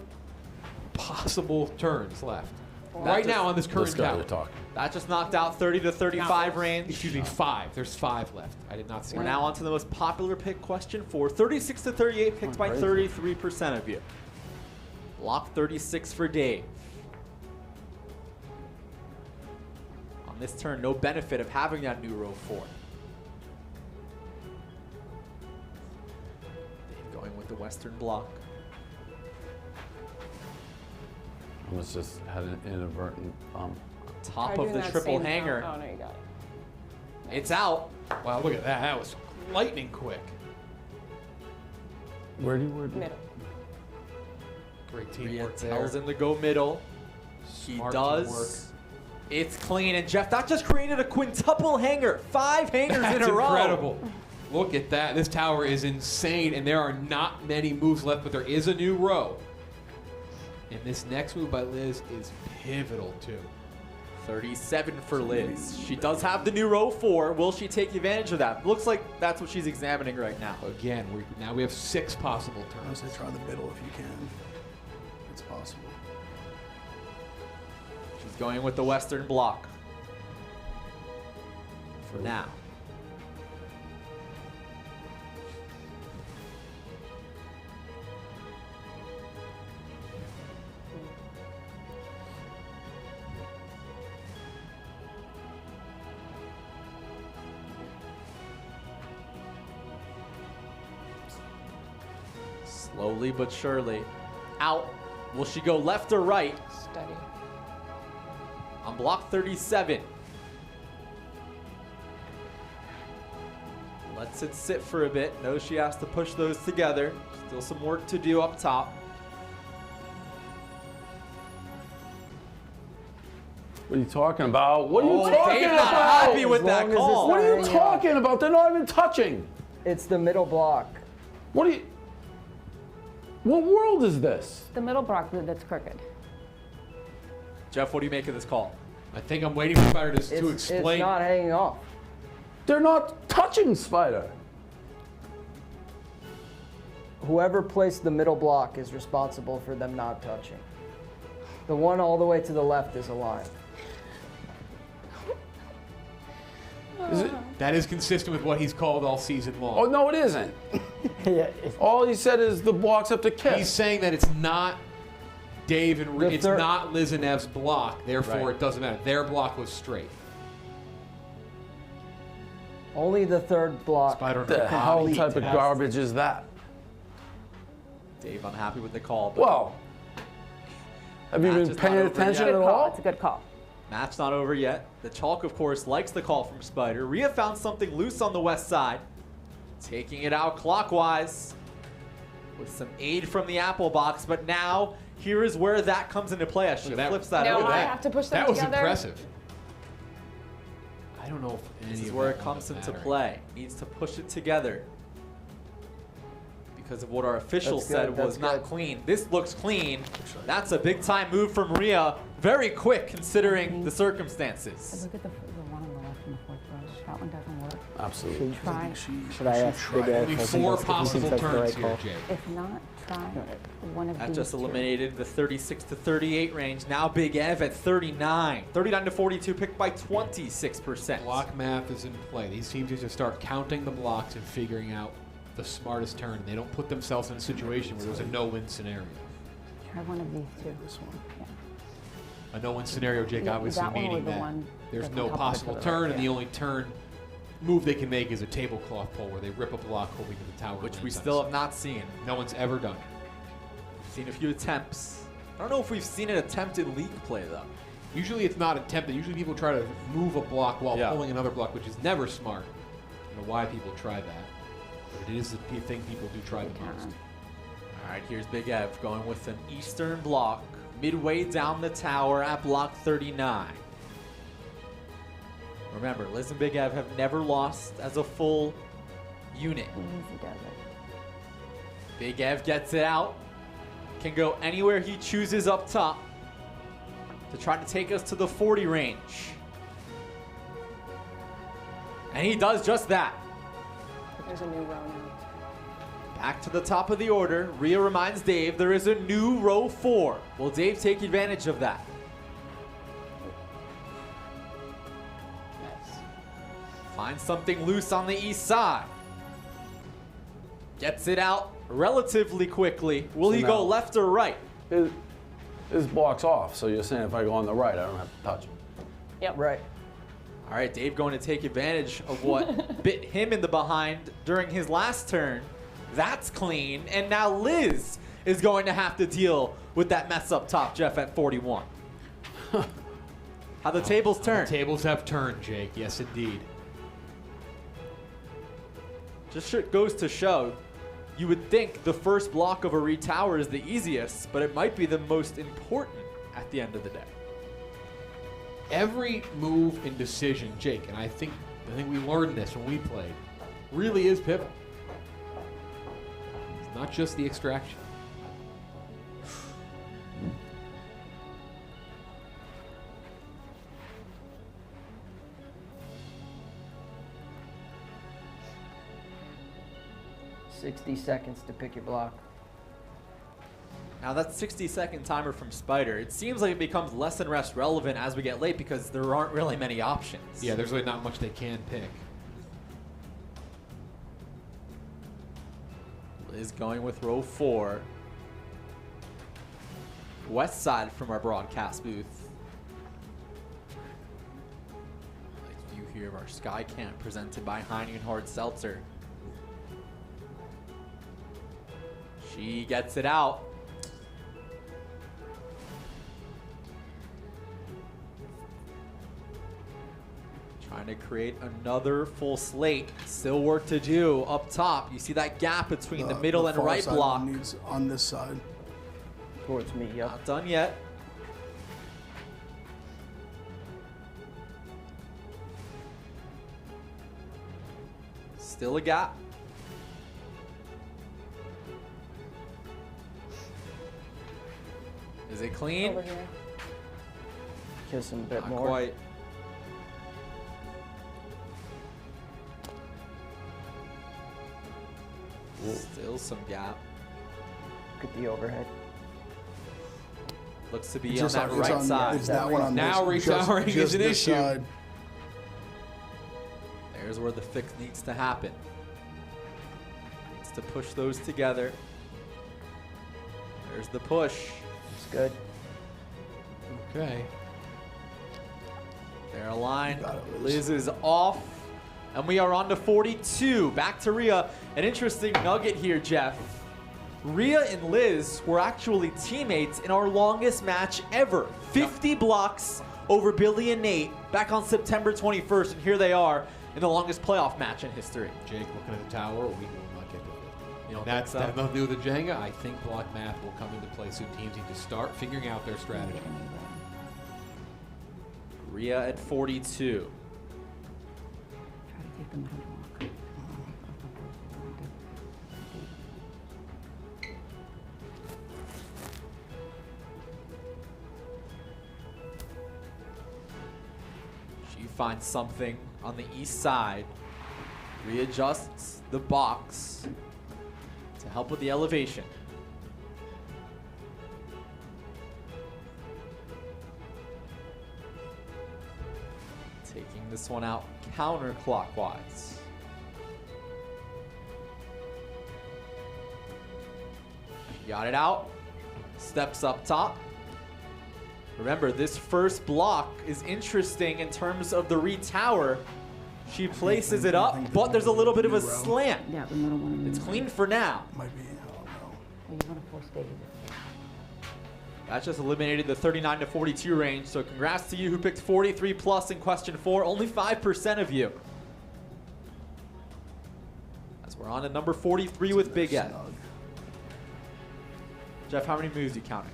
possible turns left. That Right just- now on this current This guy tower. you're talking. That just knocked out 30 to 35 range. Excuse me, 5. There's 5 left. I did not see We're that. now on to the most popular pick question 4. 36 to 38 picked by 33% of you. Block 36 for Dave. On this turn, no benefit of having that new row 4. Dave going with the Western block. I almost just had an inadvertent Top Try of doing the that triple same hanger. jump. Oh, no, you got it. It's out. Wow, look at that. That was lightning quick. Where do you Middle. Great Rhea teamwork tells there. him to go middle. He Smart does. teamwork. It's clean. And Jeff, that just created a quintuple hanger. 5 hangers in That's a row. incredible. Look at that. This tower is insane, and there are not many moves left, but there is a new row. And this next move by Liz is pivotal, too. 37 for Liz. She does have the new row 4. Will she take advantage of that? Looks like that's what she's examining right now. Again, now we have 6 possible I would turns. say try the middle if you can. It's possible. She's going with the Western block. For now. Slowly but surely. Out. Will she go left or right? Steady. On block 37. Lets it sit for a bit. Knows she has to push those together. Still some work to do up top. What are you talking about? What are you Oh, talking Dave's not about? happy with As that long as it's call. What are you Hanging on. talking about? They're not even touching. It's the middle block. What are you? What world is this? The middle block that's crooked. Jeff, what do you make of this call? I think I'm waiting for Spider to It's explain. not hanging off. They're not touching Spider. Whoever placed the middle block is responsible for them not touching. The one all the way to the left is aligned. Is it? That is consistent with what he's called all season long. Oh no, it isn't. Yeah, All he said is the blocks have to kiss. He's saying that it's not Dave and The it's third- not Liz and Ev's block, therefore Right. it doesn't matter. Their block was straight. only the third block. Spider the hell complete type of test. garbage is that? Dave, unhappy with the call. But Well, have you Match been is paying not over attention yet. at Good call. all? It's a good call. Match not over yet. The Chalk, of course, likes the call from Spider. Rhea found something loose on the west side. Taking it out clockwise with some aid from the apple box. But now, here is where that comes into play as she flips that Now over. I have to push them That was together. impressive. I don't know if any This is of where that it comes wound up into mattering. play. Needs to push it together. Because of what our official That's said good, was that's not good. clean. This looks clean. That's a big time move from Rhea. Very quick considering the circumstances. Look at the one on the left in the fourth row. That one doesn't work. Absolutely. Try. Should I ask Big Ed Only if he 4 thinks possible that's the turns right here, call? Jake. If not, try one of That these just two. eliminated the 36 to 38 range. Now Big Ev at 39. 39 to 42, picked by 26%. Block math is in play. These teams need to start counting the blocks and figuring out the smartest turn. They don't put themselves in a situation where there's a no-win scenario. Try one of these two. This one. A no-win scenario, Jake, Yeah, obviously that one or meaning the that one there's that's no on top of possible each other, turn, right? and the Yeah. only turn move they can make is a tablecloth pull where they rip a block hoping that the tower Which we lands on still us. have not seen. No one's ever done. We've seen a few attempts. I don't know if we've seen an attempt in league play, though. Usually it's not attempted. Usually people try to move a block while Yeah. pulling another block, which is never smart. I don't know why people try that. But it is the thing people do try the most. All right, here's Big Ev going with an Eastern block, midway down the tower at block 39. Remember, Liz and Big Ev have never lost as a full unit. Easy does it. Big Ev gets it out. Can go anywhere he chooses up top to try to take us to the 40 range. And he does just that. There's a new row now. Back to the top of the order. Rhea reminds Dave there is a new row 4. Will Dave take advantage of that? Finds something loose on the east side. Gets it out relatively quickly. Will So he now- go left or right? His block's off, so you're saying if I go on the right, I don't have to touch him. Yep. Right. All right, Dave going to take advantage of what bit him in the behind during his last turn. That's clean. And now Liz is going to have to deal with that mess up top, Jeff, at 41. How the tables turn. The tables have turned, Jake. Yes, indeed. Just goes to show, you would think the first block of a retower is the easiest, but it might be the most important at the end of the day. Every move and decision, Jake, and I think we learned this when we played, really is pivotal. It's not just the extraction. $60 seconds to pick your block. Now that 60-second timer from Spider, it seems like it becomes less and less relevant as we get late because there aren't really many options. Yeah, there's really not much they can pick. Liz going with row 4. West side from our broadcast booth. Nice view here of our Sky Camp presented by Heine and Hard Seltzer. She gets it out. Trying to create another full slate. Still work to do up top. You see that gap between the middle and far right side block. one needs on this side. Towards me, yep. Not done yet. Still a gap. Is it clean? Over here. Kiss him a bit Not more. quite. Still some gap. Look at the overhead. Looks to be It's on just that it's right on- side. It's that one on Now this, retowering just is an this issue. side. There's where the fix needs to happen. Needs to push those together. There's the push. It's good. Okay. They're aligned. Got it, Liz. Liz is off. And we are on to 42. Back to Rhea. An interesting nugget here, Jeff. Rhea and Liz were actually teammates in our longest match ever. 50 blocks over Billy and Nate back on September 21st, and here they are in the longest playoff match in history. Jake looking at the tower, we will not get to 50. You don't That's think so? nothing to do with the Jenga. I think block math will come into play soon. Teams need to start figuring out their strategy. Rhea at 42. Try to take the middle block. She finds something on the east side, readjusts the box to help with the elevation. Taking this one out counterclockwise. She got it out, steps up top. Remember, this first block is interesting in terms of the re-tower. She places it up, but there's a little bit of a slant. Yeah, the middle one. It's clean for now. Might be, I don't know. You want to force David. That just eliminated the 39 to 42 range, so congrats to you who picked 43 plus in question 4. Only 5% of you. As we're on to number 43 with Big Ed. Jeff, how many moves are you counting?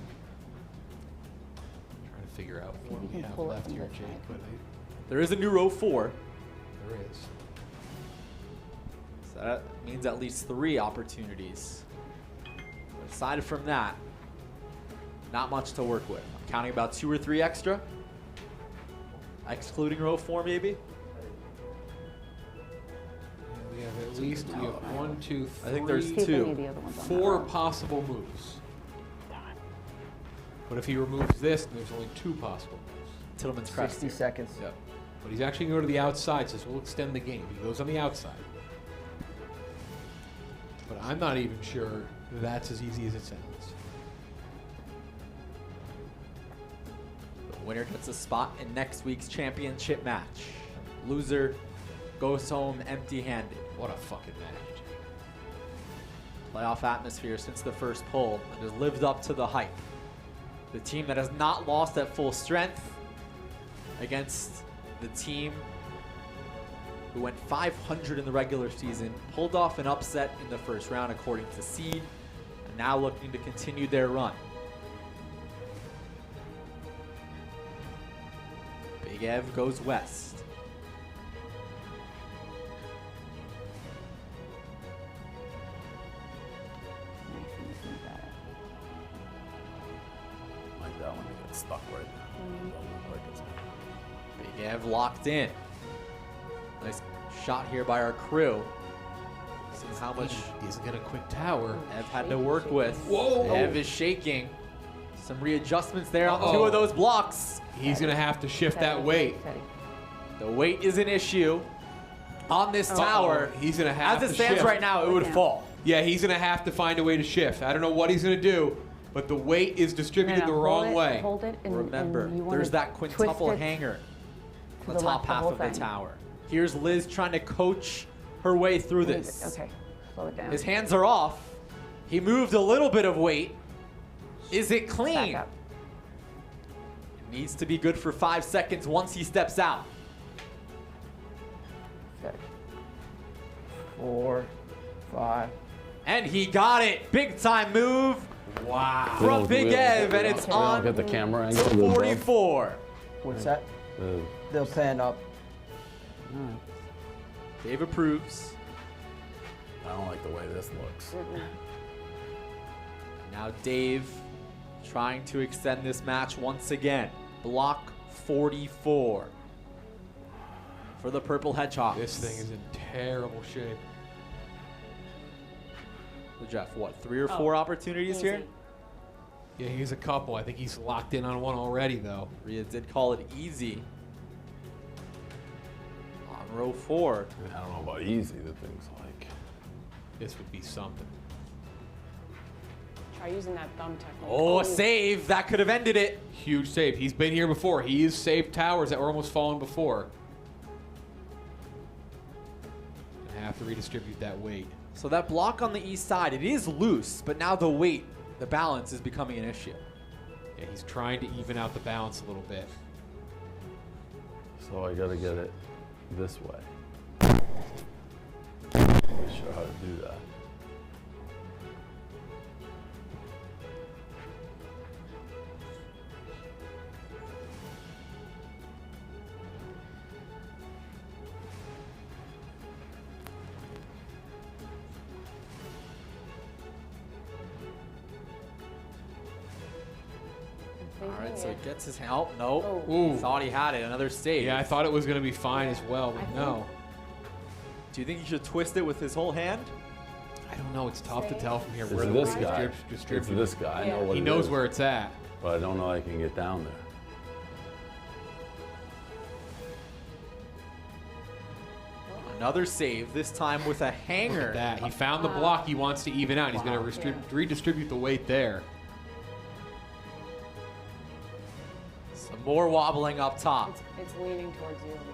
Trying to figure out See if what you we can have pull it left from here, this Jake. side. But There is a new row 4. there is. So that means at least 3 opportunities. But aside from that, not much to work with. I'm counting about 2 or 3 extra. Excluding row 4 maybe. We have at least 1, 2, 3. I think there's See if any 2. of the other ones on 4 possible moves. But if he removes this, there's only 2 possible moves. Tittleman's crest. 60 here. seconds. Yep. But he's actually going to go to the outside, says we'll extend the game. He goes on the outside. But I'm not even sure that's as easy as it sounds. The winner gets a spot in next week's championship match. Loser goes home empty-handed. What a fucking match. Playoff atmosphere since the first pull and has lived up to the hype. The team that has not lost at full strength against the team who went 500 in the regular season, pulled off an upset in the first round according to seed, and now looking to continue their run. Big Ev goes west. Like that one to get stuck right now. Don't look like it's Big Ev locked in. Nice shot here by our crew. Seeing how much He isn't going to quick tower. Ev had to work with. Whoa! Ev is shaking. Some readjustments there on 2 of those blocks. He's going to have to shift that weight. Steady. The weight is an issue on this tower. He's going to have As to it stands shift. right now, it would Yeah. fall. Yeah, he's going to have to find a way to shift. I don't know what he's going to do, but the weight is distributed the wrong way. Hold it and Remember, and you wanna there's that twist quintuple it hanger to on the top left, half whole of the thing. tower. Here's Liz trying to coach her way through Leave this. it. Okay, slow it down. His hands are off. He moved a little bit of weight. Is it clean? Back up. Needs to be good for 5 seconds once he steps out. Good. 4, 5. And he got it. Big time move Wow. from Big Ev, and it's We don't on get the camera angle. 44. What's that? The- They'll pan up. Dave approves. I don't like the way this looks. Now Dave trying to extend this match once again. Block 44 for the Purple Hedgehogs. This thing is in terrible shape. So Jeff, what, 3 or 4 opportunities here? Yeah, he's a couple. I think he's locked in on one already, though. Rhea did call it easy on row 4. I don't know about easy. The thing's like. This would be something. Try using that thumb technique. Oh, a save. That could have ended it. Huge save. He's been here before. He's saved towers that were almost fallen before. And have to redistribute that weight. So that block on the east side, it is loose, but now the weight, the balance is becoming an issue. Yeah, he's trying to even out the balance a little bit. So I gotta get it this way. Not sure how to do that. All right, so he gets his hand. Oh, no. Ooh. Thought he had it. Another save. Yeah, I thought it was going to be fine as well, but no. Do you think he should twist it with his whole hand? I don't know. It's tough to tell from here It's where the this weight guy. is It's distributed. this guy. I know what He it knows is, where it's at. but I don't know I can get down there. Another save, this time with a hanger. Look at that. He found the block he wants to even out. He's going to redistribute the weight there. Some more wobbling up top. It's leaning towards you a little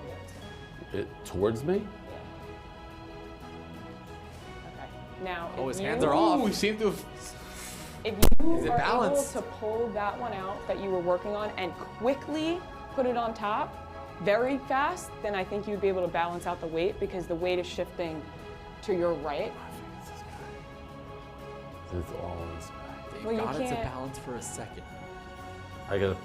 bit. It towards me? Okay. Now, Oh, if his you, hands are off. Ooh, we seem to have... If you Is it are balanced? able to pull that one out that you were working on and quickly put it on top very fast, then I think you'd be able to balance out the weight because the weight is shifting to your right. It's all in this guy. They've Well, you got it to can't- balance for a second. I gotta.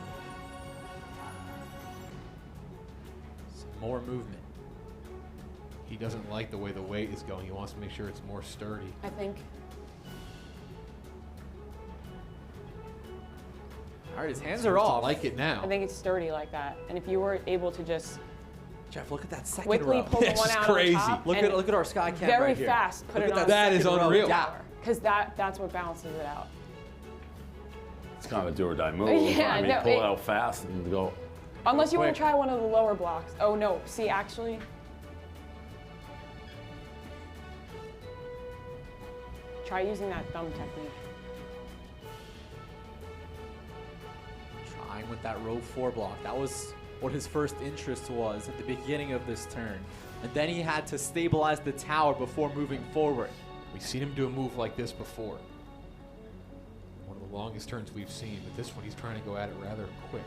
Some more movement. He doesn't like the way the weight is going. He wants to make sure it's more sturdy. I think. All right, his hands Seems are to off. like it now. I think it's sturdy like that. And if you were able to just Jeff, look at that second quickly row. pull the This one is out crazy. on top Look and at our sky cam very right here. fast put Look it at on That is second row. unreal. Yeah. because that's what balances it out. It's kind of a do or die move. Yeah, I mean, no, pull it- it out fast and go. Unless you want quick. to try one of the lower blocks. Oh no, see actually. Try using that thumb technique. Trying with that row 4 block. That was what his first interest was at the beginning of this turn. And then he had to stabilize the tower before moving forward. We've seen him do a move like this before. One of the longest turns we've seen, but this one he's trying to go at it rather quick.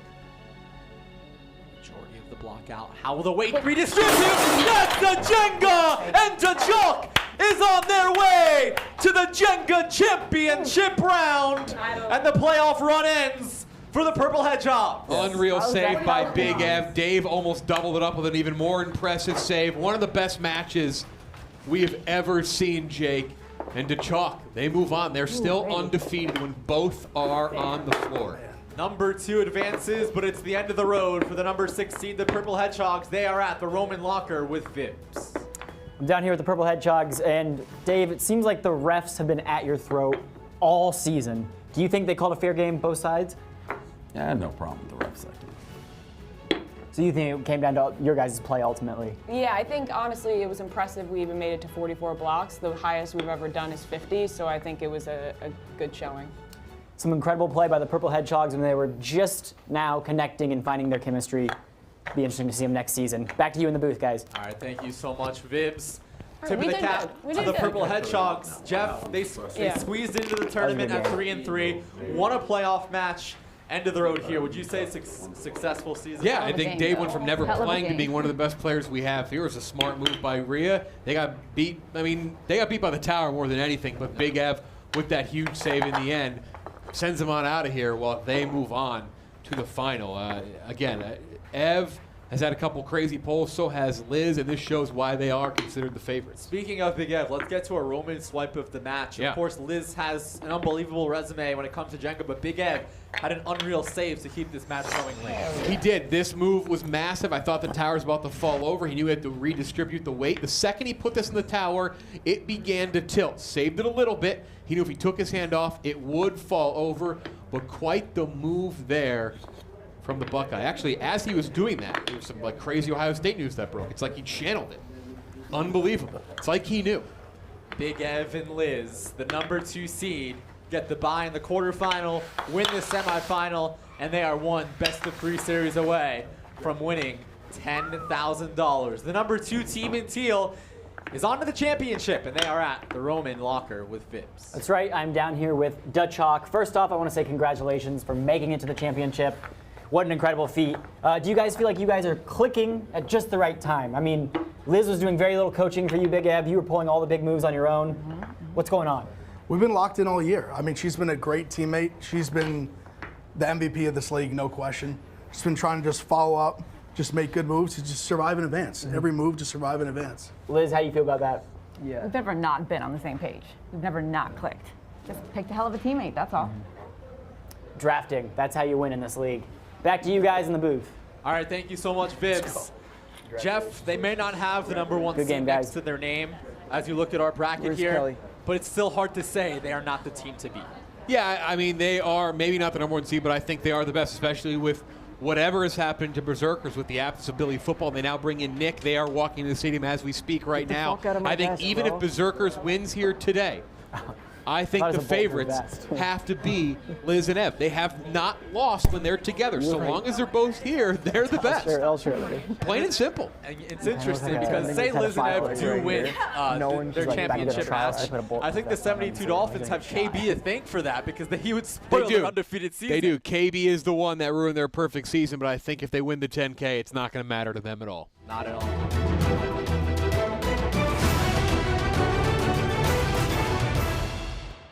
Majority of the block out. How will the weight redistribute? Yes, the Jenga! And Hedgehogs is on their way to the Jenga championship round. And the playoff run ends for the Purple Hedgehogs. Unreal How's save that by going Big on? Ev. Dave almost doubled it up with an even more impressive save. One of the best matches we have ever seen, Jake. And Hedgehogs, they move on. They're still undefeated when both are on the floor. Number 2 advances, but it's the end of the road for the number 6 seed, the Purple Hedgehogs. They are at the Roman locker with Vibs. I'm down here with the Purple Hedgehogs, and Dave, it seems like the refs have been at your throat all season. Do you think they called a fair game, both sides? Yeah, I had no problem with the refs. So you think it came down to your guys' play ultimately? Yeah, I think honestly it was impressive. We even made it to 44 blocks. The highest we've ever done is 50, so I think it was a good showing. Some incredible play by the Purple Hedgehogs when they were just now connecting and finding their chemistry. Be interesting to see them next season. Back to you in the booth, guys. All right, thank you so much, Vibs. All right, Tip we of the did cap good. We to did the good. Purple Hedgehogs. Jeff, they Yeah. squeezed into the tournament at 3-3, won a playoff match. End of the road here. Would you say successful season? Yeah, Hell I of a think game, Dave though. went from never Hell of a playing to game. being one of the best players we have. Here was a smart move by Rhea. They got beat. I mean, they got beat by the tower more than anything, but Big Ev with that huge save in the end sends them on out of here while they move on to the final. Ev has had a couple crazy polls, so has Liz, and this shows why they are considered the favorites. Speaking of Big Ev, let's get to a Roman swipe of the match. Yeah. Of course, Liz has an unbelievable resume when it comes to Jenga, but Big Ev had an unreal save to keep this match going late. He did. This move was massive. I thought the tower was about to fall over. He knew he had to redistribute the weight. The second he put this in the tower, it began to tilt. Saved it a little bit. He knew if he took his hand off, it would fall over, but quite the move there from the Buckeye. Actually, as he was doing that, there was some like crazy Ohio State news that broke. It's like he channeled it. Unbelievable. It's like he knew. Big Ev and Liz, the number 2 seed, get the bye in the quarterfinal, win the semifinal, and they are one best-of-3 series away from winning $10,000. The number 2 team in teal is on to the championship, and they are at the Roman locker with Vibs. That's right, I'm down here with Hedgehogs. First off, I want to say congratulations for making it to the championship. What an incredible feat. Do you guys feel like you guys are clicking at just the right time? I mean, Liz was doing very little coaching for you, Big Eb. You were pulling all the big moves on your own. What's going on? We've been locked in all year. I mean, she's been a great teammate. She's been the MVP of this league, no question. She's been trying to just follow up, just make good moves, to just survive in advance. Every move to survive in advance. Liz, how do you feel about that? Yeah. We've never not been on the same page. We've never not clicked. Just picked a hell of a teammate, that's all. Drafting, that's how you win in this league. Back to you guys in the booth. All right, thank you so much, Vibs. Jeff, they may not have the #1 Good seed game, next guys. to their name as you look at our bracket Where's here, Kelly? but it's still hard to say they are not the team to beat. Yeah, I mean, they are maybe not the #1 seed, but I think they are the best, especially with whatever has happened to Berserkers with the absence of Billy Football. They now bring in Nick. They are walking to the stadium as we speak right the now. fuck out of my I think desk, even bro. if Berserkers wins here today, I think Thought it the was a bulletproof favorites vest. have to be Liz and Ev. They have not lost when they're together. So long as they're both here, they're the best. Plain and simple. And it's interesting I because think say it's had a Liz and file Ev right do here. win No one their just, like, back into the championship trial. match, I put a bullet I think the vest on them 72 so Dolphins they have can KB to thank for that because he would spoil do. their undefeated season. They do. KB is the one that ruined their perfect season, but I think if they win the 10K, it's not going to matter to them at all. Not at all.